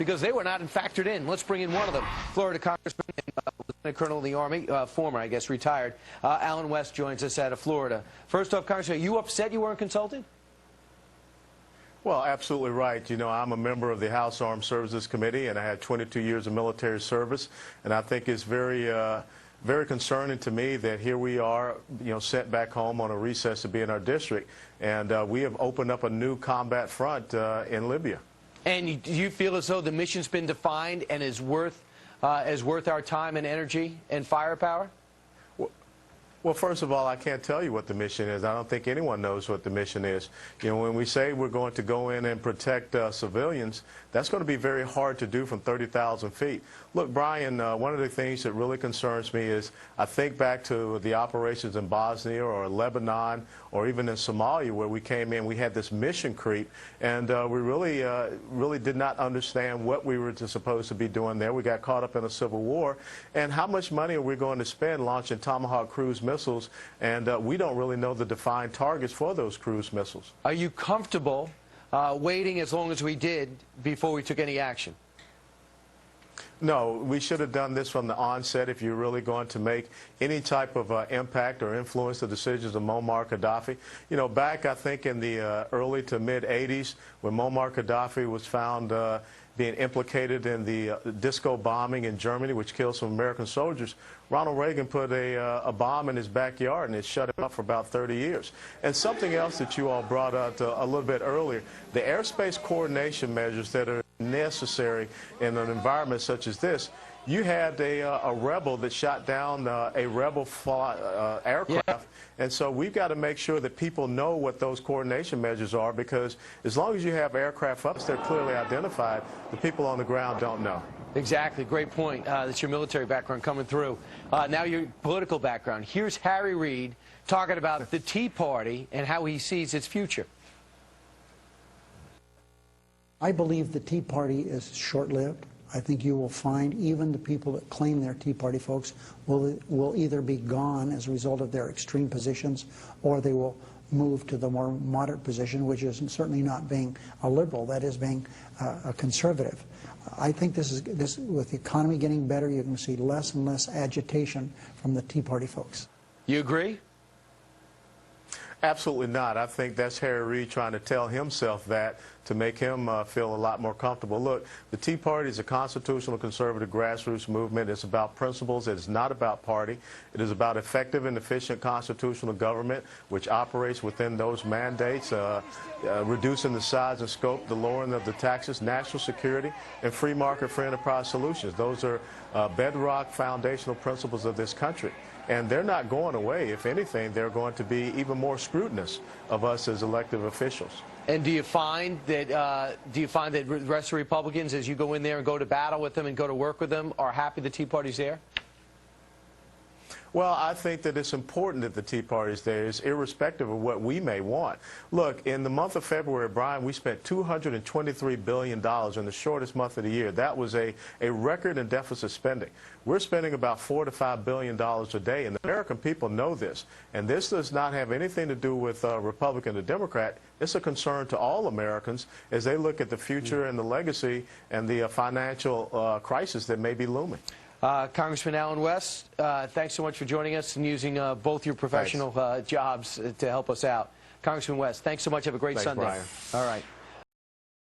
because they were not factored in. Let's bring in one of them, Florida Congressman and Lieutenant Colonel in the Army, former, I guess, retired. Alan West joins us out of Florida. First off, Congressman, are you upset you weren't consulted? Well, absolutely right. You know, I'm a member of the House Armed Services Committee, and I had 22 years of military service, and I think it's very concerning to me that here we are, you know, sent back home on a recess to be in our district, and we have opened up a new combat front in Libya. And do you feel as though the mission's been defined and is worth our time and energy and firepower? Well, first of all, I can't tell you what the mission is. I don't think anyone knows what the mission is. You know, when we say we're going to go in and protect civilians, that's going to be very hard to do from 30,000 feet. Look, Brian, one of the things that really concerns me is I think back to the operations in Bosnia or Lebanon or even in Somalia where we came in, we had this mission creep, and we really did not understand what we were supposed to be doing there. We got caught up in a civil war, and how much money are we going to spend launching Tomahawk cruise missiles, and we don't really know the defined targets for those cruise missiles. Are you comfortable waiting as long as we did before we took any action? No, we should have done this from the onset if you're really going to make any type of impact or influence the decisions of Muammar Gaddafi. You know, back, I think, in the early to mid-'80s, when Muammar Gaddafi was found being implicated in the disco bombing in Germany, which killed some American soldiers, Ronald Reagan put a bomb in his backyard, and it shut him up for about 30 years. And something else that you all brought up a little bit earlier, the airspace coordination measures that are necessary in an environment such as this. You had a rebel that shot down a rebel aircraft, yeah. And so we've got to make sure that people know what those coordination measures are, because as long as you have aircraft up there clearly identified, the people on the ground don't know. Exactly. Great point. That's your military background coming through. Now your political background. Here's Harry Reid talking about the Tea Party and how he sees its future. I believe the Tea Party is short-lived. I think you will find even the people that claim they're Tea Party folks will either be gone as a result of their extreme positions, or they will move to the more moderate position, which is certainly not being a liberal, that is being a conservative. I think this with the economy getting better, you're going to see less and less agitation from the Tea Party folks. You agree? Absolutely not. I think that's Harry Reid trying to tell himself that to make him feel a lot more comfortable. Look, the Tea Party is a constitutional conservative grassroots movement. It's about principles. It is not about party. It is about effective and efficient constitutional government, which operates within those mandates, reducing the size and scope, the lowering of the taxes, national security, and free market for enterprise solutions. Those are bedrock foundational principles of this country. And they're not going away. If anything, they're going to be even more scrutinous of us as elected officials. And do you find that the rest of the Republicans, as you go in there and go to battle with them and go to work with them, are happy the Tea Party's there? Well, I think that it's important that the Tea Party is there, irrespective of what we may want. Look, in the month of February, Brian, we spent $223 billion in the shortest month of the year. That was a record in deficit spending. We're spending about $4 to $5 billion a day, and the American people know this. And this does not have anything to do with Republican or Democrat. It's a concern to all Americans as they look at the future and the legacy and the financial crisis that may be looming. Congressman Alan West, thanks so much for joining us and using both your professional jobs to help us out. Congressman West, thanks so much. Have a great Sunday. Brian. All right.